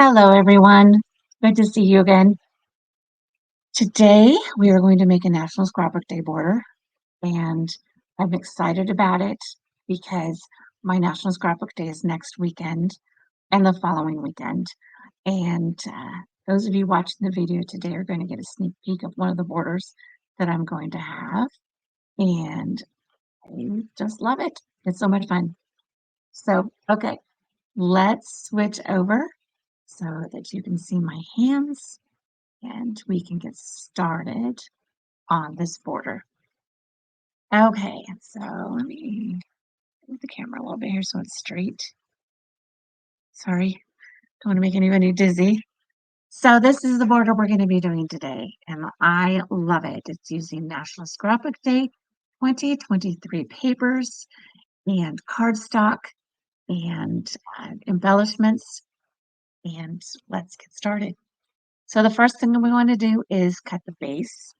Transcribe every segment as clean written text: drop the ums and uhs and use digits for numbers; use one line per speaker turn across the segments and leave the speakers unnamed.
Hello, everyone. Good to see you again. Today, we are going to make a National Scrapbook Day border, and I'm excited about it because my National Scrapbook Day is next weekend and the following weekend. And those of you watching the video today are going to get a sneak peek of one of the borders that I'm going to have. And I just love it. It's so much fun. So, okay, let's switch over so that you can see my hands and we can get started on this border. Okay, so let me move the camera a little bit here so it's straight. Sorry, don't want to make anybody dizzy. So this is the border we're going to be doing today, and I love it. It's using National Scrapbook Day 2023 papers and cardstock and embellishments, and let's get started. So the first thing we want to do is cut the base.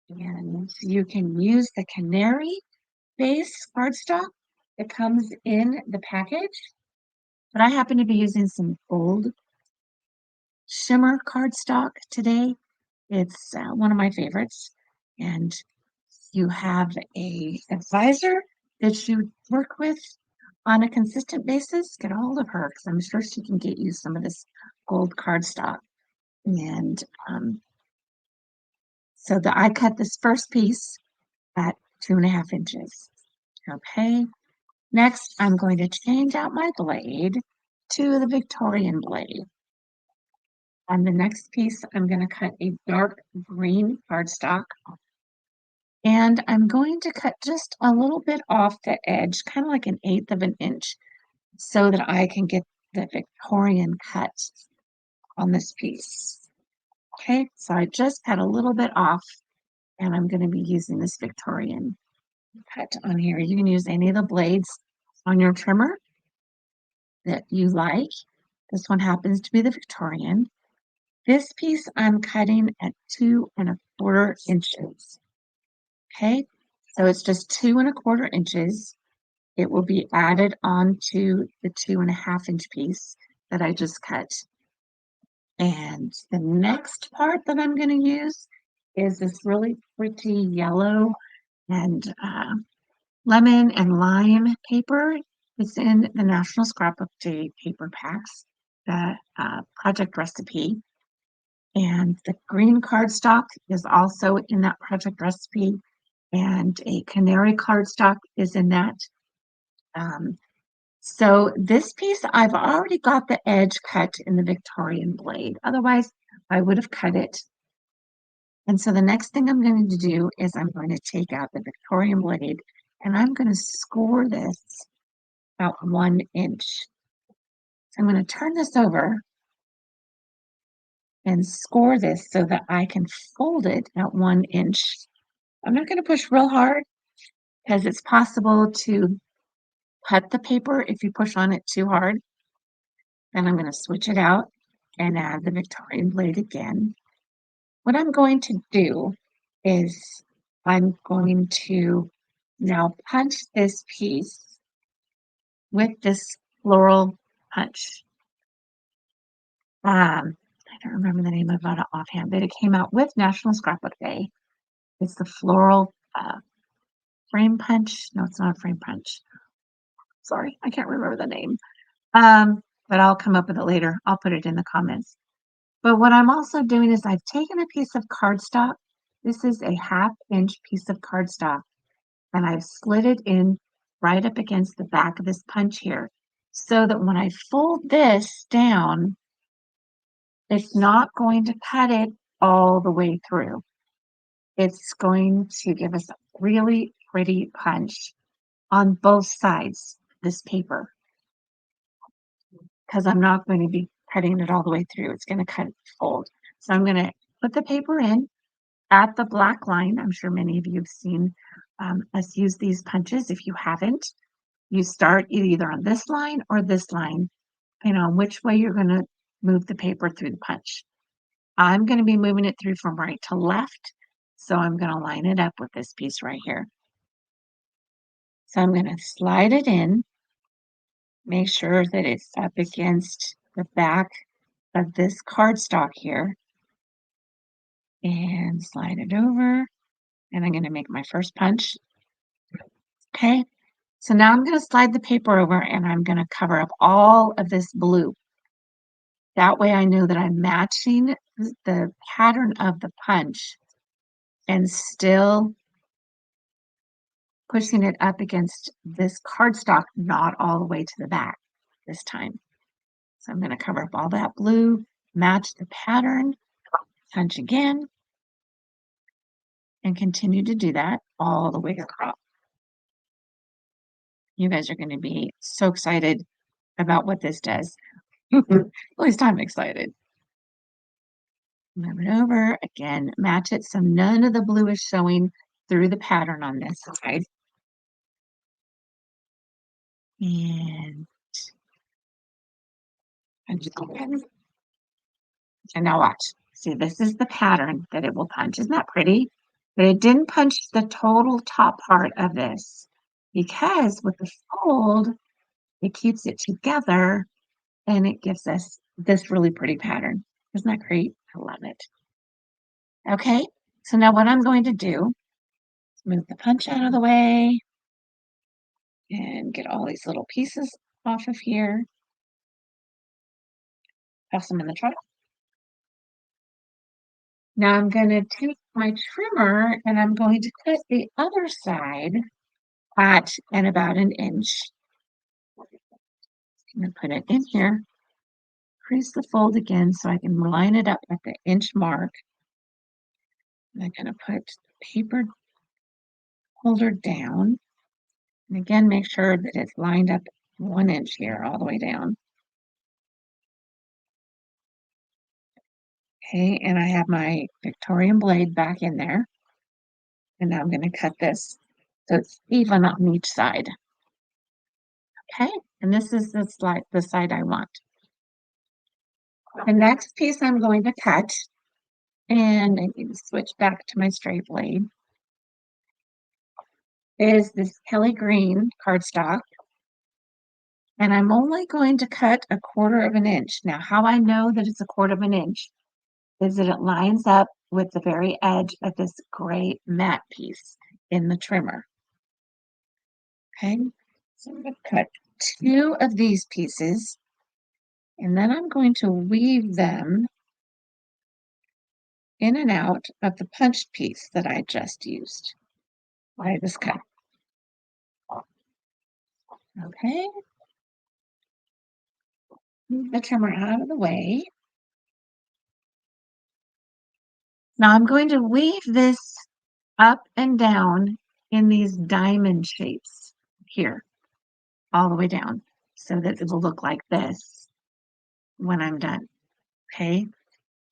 And you can use the canary base cardstock that comes in the package, but I happen to be using some gold shimmer cardstock today. It's one of my favorites, and you have a advisor that you work with on a consistent basis. Get a hold of her because I'm sure she can get you some of this gold cardstock. And so I cut this first piece at 2.5 inches. Okay, next I'm going to change out my blade to the Victorian blade. On the next piece, I'm going to cut a dark green cardstock. And I'm going to cut just a little bit off the edge, kind of like 1/8 of an inch, so that I can get the Victorian cut on this piece. Okay, so I just cut a little bit off, and I'm going to be using this Victorian cut on here. You can use any of the blades on your trimmer that you like. This one happens to be the Victorian. This piece I'm cutting at 2.25 inches. Okay, so it's just 2.25 inches. It will be added onto the 2.5 inch piece that I just cut. And the next part that I'm going to use is this really pretty yellow and lemon and lime paper. It's in the National Scrapbook Day paper packs, the project recipe. And the green cardstock is also in that project recipe, and a canary cardstock is in that. So this piece, I've already got the edge cut in the Victorian blade. Otherwise, I would have cut it. And so the next thing I'm going to do is I'm going to take out the Victorian blade and I'm going to score this about 1 inch. So I'm going to turn this over and score this so that I can fold it at 1 inch. I'm not going to push real hard because it's possible to cut the paper if you push on it too hard. Then I'm going to switch it out and add the Victorian blade again. What I'm going to do is I'm going to now punch this piece with this floral punch. I don't remember the name of it offhand, but it came out with National Scrapbook Day. It's the floral frame punch. No, it's not a frame punch. Sorry, I can't remember the name. But I'll come up with it later. I'll put it in the comments. But what I'm also doing is I've taken a piece of cardstock. This is a 1/2 inch piece of cardstock, and I've slid it in right up against the back of this punch here, so that when I fold this down, it's not going to cut it all the way through. It's going to give us a really pretty punch on both sides of this paper, because I'm not going to be cutting it all the way through. It's going to cut fold. So I'm going to put the paper in at the black line. I'm sure many of you have seen us use these punches. If you haven't, you start either on this line or this line, depending on which way you're going to move the paper through the punch. I'm going to be moving it through from right to left, so I'm going to line it up with this piece right here. So I'm going to slide it in, make sure that it's up against the back of this cardstock here and slide it over. And I'm going to make my first punch. Okay. So now I'm going to slide the paper over and I'm going to cover up all of this blue. That way I know that I'm matching the pattern of the punch and still pushing it up against this cardstock, not all the way to the back this time. So I'm going to cover up all that blue, match the pattern, punch again, and continue to do that all the way across. You guys are going to be so excited about what this does. At least I'm excited. Move it over, again, match it so none of the blue is showing through the pattern on this side. And punch it again. And now watch. See, this is the pattern that it will punch. Isn't that pretty? But it didn't punch the total top part of this because with the fold, it keeps it together and it gives us this really pretty pattern. Isn't that great? I love it. Okay, so now what I'm going to do is move the punch out of the way and get all these little pieces off of here. Toss them in the truck. Now I'm going to take my trimmer and I'm going to cut the other side at and about an inch. I'm going to put it in here, crease the fold again so I can line it up at the inch mark. And I'm going to put the paper holder down. And again, make sure that it's lined up 1 inch here all the way down. Okay, and I have my Victorian blade back in there. And now I'm going to cut this so it's even on each side. Okay, and this is the side I want. The next piece I'm going to cut, and I need to switch back to my straight blade, is this Kelly green cardstock. And I'm only going to cut 1/4 of an inch. Now, how I know that it's 1/4 of an inch is that it lines up with the very edge of this gray matte piece in the trimmer. Okay, so I'm going to cut 2 of these pieces, and then I'm going to weave them in and out of the punched piece that I just used by this cut. Okay, move the trimmer out of the way. Now I'm going to weave this up and down in these diamond shapes here, all the way down, so that it will look like this when I'm done. Okay,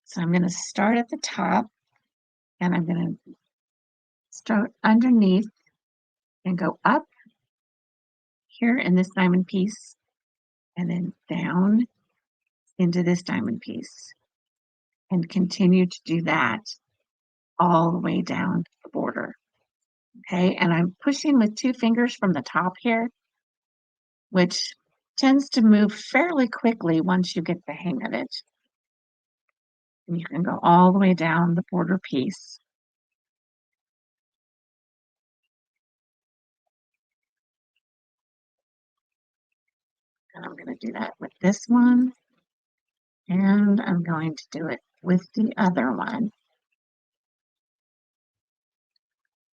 so I'm going to start at the top and I'm going to start underneath and go up here in this diamond piece and then down into this diamond piece and continue to do that all the way down the border. Okay, and I'm pushing with 2 fingers from the top here, which tends to move fairly quickly once you get the hang of it. And you can go all the way down the border piece. And I'm going to do that with this one. And I'm going to do it with the other one.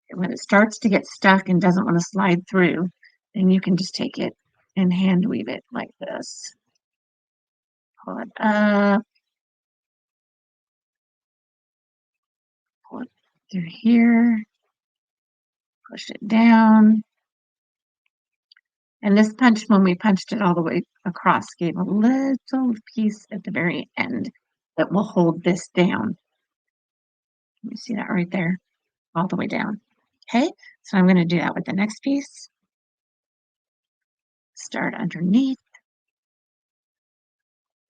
And when it starts to get stuck and doesn't want to slide through, then you can just take it and hand weave it like this. Pull it up, pull it through here, push it down. And this punch, when we punched it all the way across, gave a little piece at the very end that will hold this down. You see that right there, all the way down. Okay, so I'm going to do that with the next piece. Start underneath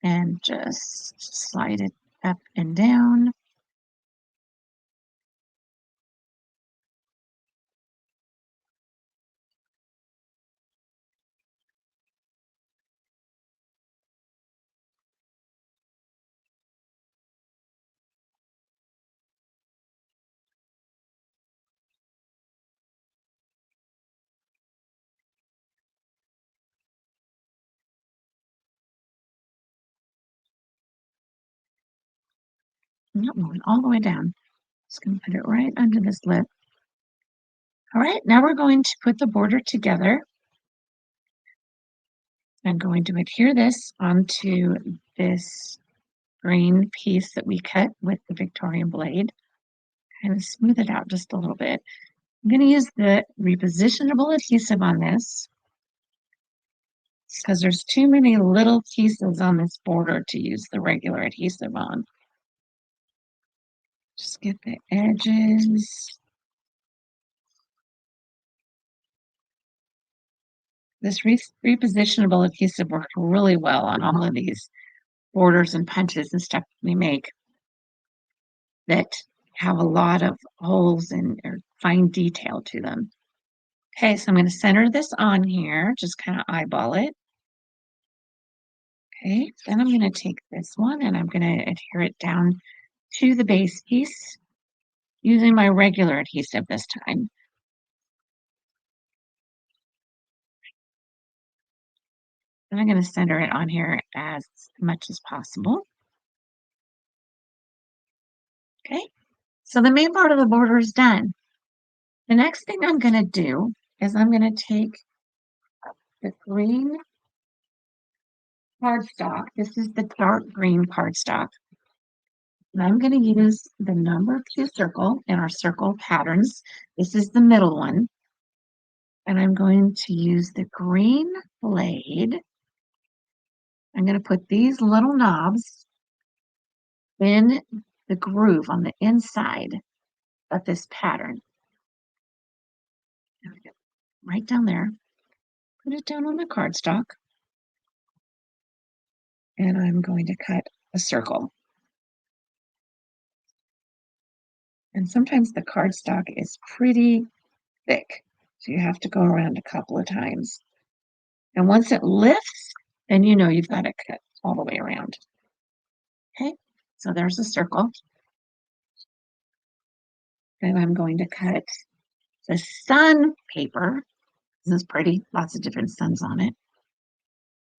and just slide it up and down. Not one, all the way down. Just going to put it right under this lip. All right, now we're going to put the border together. I'm going to adhere this onto this green piece that we cut with the Victorian blade. Kind of smooth it out just a little bit. I'm going to use the repositionable adhesive on this because there's too many little pieces on this border to use the regular adhesive on. Just get the edges. This repositionable adhesive worked really well on all of these borders and punches and stuff we make that have a lot of holes and or fine detail to them. Okay, so I'm going to center this on here, just kind of eyeball it. Okay, then I'm going to take this one and I'm going to adhere it down to the base piece using my regular adhesive this time. And I'm going to center it on here as much as possible. Okay, so the main part of the border is done. The next thing I'm going to do is I'm going to take the green cardstock. This is the dark green cardstock. And I'm going to use the number 2 circle in our circle patterns. This is the middle one. And I'm going to use the green blade. I'm going to put these little knobs in the groove on the inside of this pattern. Right down there. Put it down on the cardstock. And I'm going to cut a circle. And sometimes the cardstock is pretty thick, so you have to go around a couple of times. And once it lifts, then you know you've got to cut all the way around. Okay, so there's a circle. Then I'm going to cut the sun paper. This is pretty, lots of different suns on it.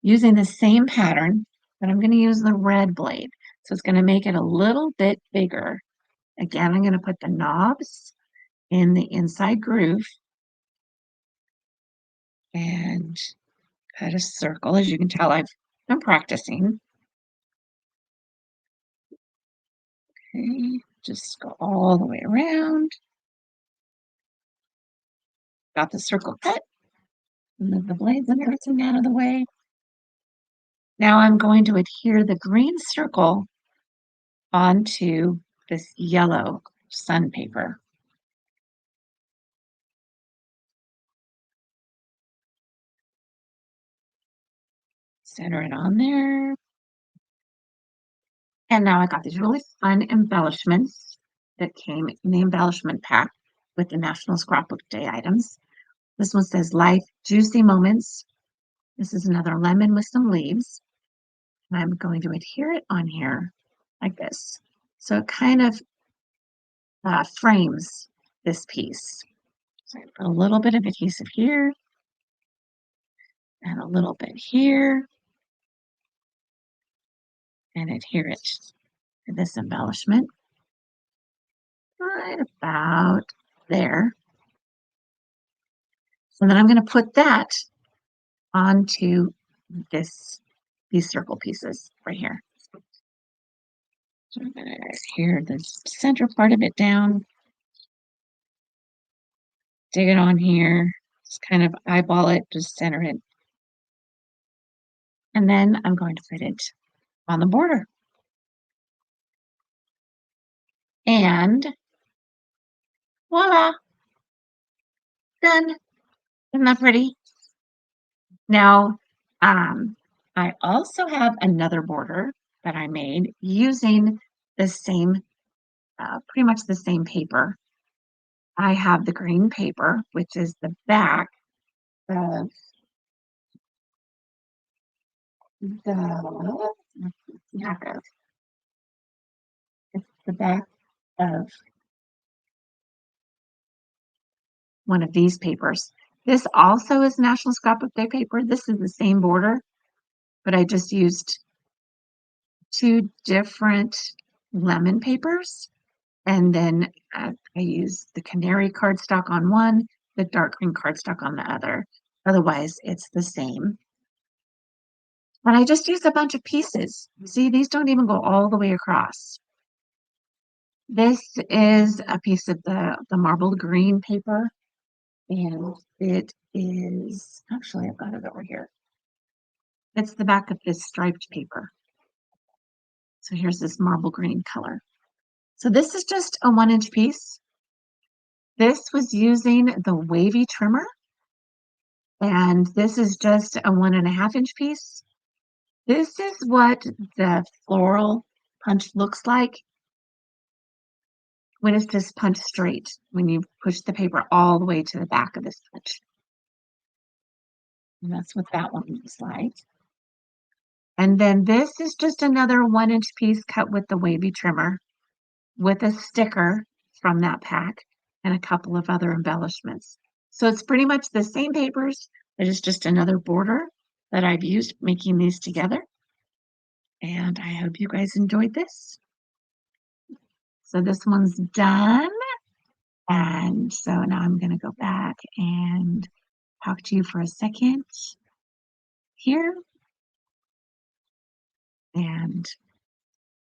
Using the same pattern, but I'm going to use the red blade. So it's going to make it a little bit bigger. Again, I'm going to put the knobs in the inside groove and cut a circle. As you can tell, I'm practicing. Okay, just go all the way around. Got the circle cut. Move the blades and everything out of the way. Now I'm going to adhere the green circle onto this yellow sun paper. Center it on there. And now I got these really fun embellishments that came in the embellishment pack with the National Scrapbook Day items. This one says Life Juicy Moments. This is another lemon with some leaves. And I'm going to adhere it on here like this. So it kind of frames this piece. So I put a little bit of adhesive here and a little bit here and adhere it to this embellishment right about there. So then I'm going to put that onto these circle pieces right here. So I'm going to adhere the center part of it down, dig it on here, just kind of eyeball it, just center it. And then I'm going to put it on the border. And voila, done. Isn't that pretty? Now, I also have another border that I made using the same, pretty much the same paper. I have the green paper, which is the back of it's the back of one of these papers. This also is National Scrapbook Day paper. This is the same border, but I just used two different lemon papers, and then I use the canary cardstock on one, the dark green cardstock on the other. Otherwise, it's the same. And I just use a bunch of pieces. See, these don't even go all the way across. This is a piece of the marbled green paper, and it is, actually, I've got it over here. It's the back of this striped paper. So here's this marble green color. So this is just a 1-inch piece. This was using the wavy trimmer, and this is just a 1.5-inch piece. This is what the floral punch looks like when it's just punched straight, when you push the paper all the way to the back of this punch. And that's what that one looks like. And then this is just another 1-inch piece cut with the wavy trimmer with a sticker from that pack and a couple of other embellishments. So it's pretty much the same papers. It is just another border that I've used making these together. And I hope you guys enjoyed this. So this one's done. And so now I'm going to go back and talk to you for a second here. And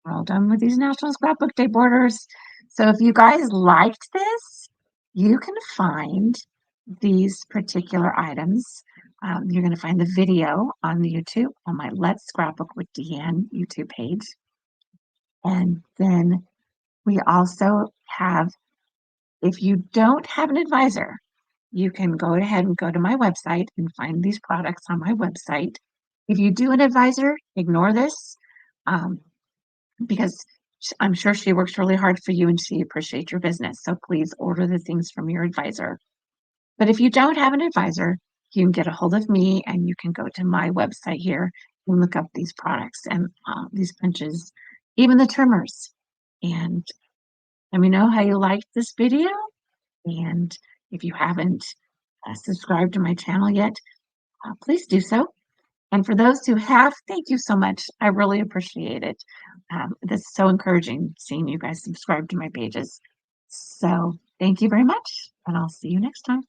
we're all done with these National Scrapbook Day borders. So if you guys liked this, you can find these particular items. You're going to find the video on the YouTube on my Let's Scrapbook with Deanne YouTube page. And then we also have, if you don't have an advisor, you can go ahead and go to my website and find these products on my website. If you do an advisor, ignore this because I'm sure she works really hard for you and she appreciates your business. So please order the things from your advisor. But if you don't have an advisor, you can get a hold of me and you can go to my website here and look up these products and these punches, even the trimmers. And let me know how you liked this video. And if you haven't subscribed to my channel yet, please do so. And for those who have, thank you so much. I really appreciate it. This is so encouraging seeing you guys subscribe to my pages. So thank you very much, and I'll see you next time.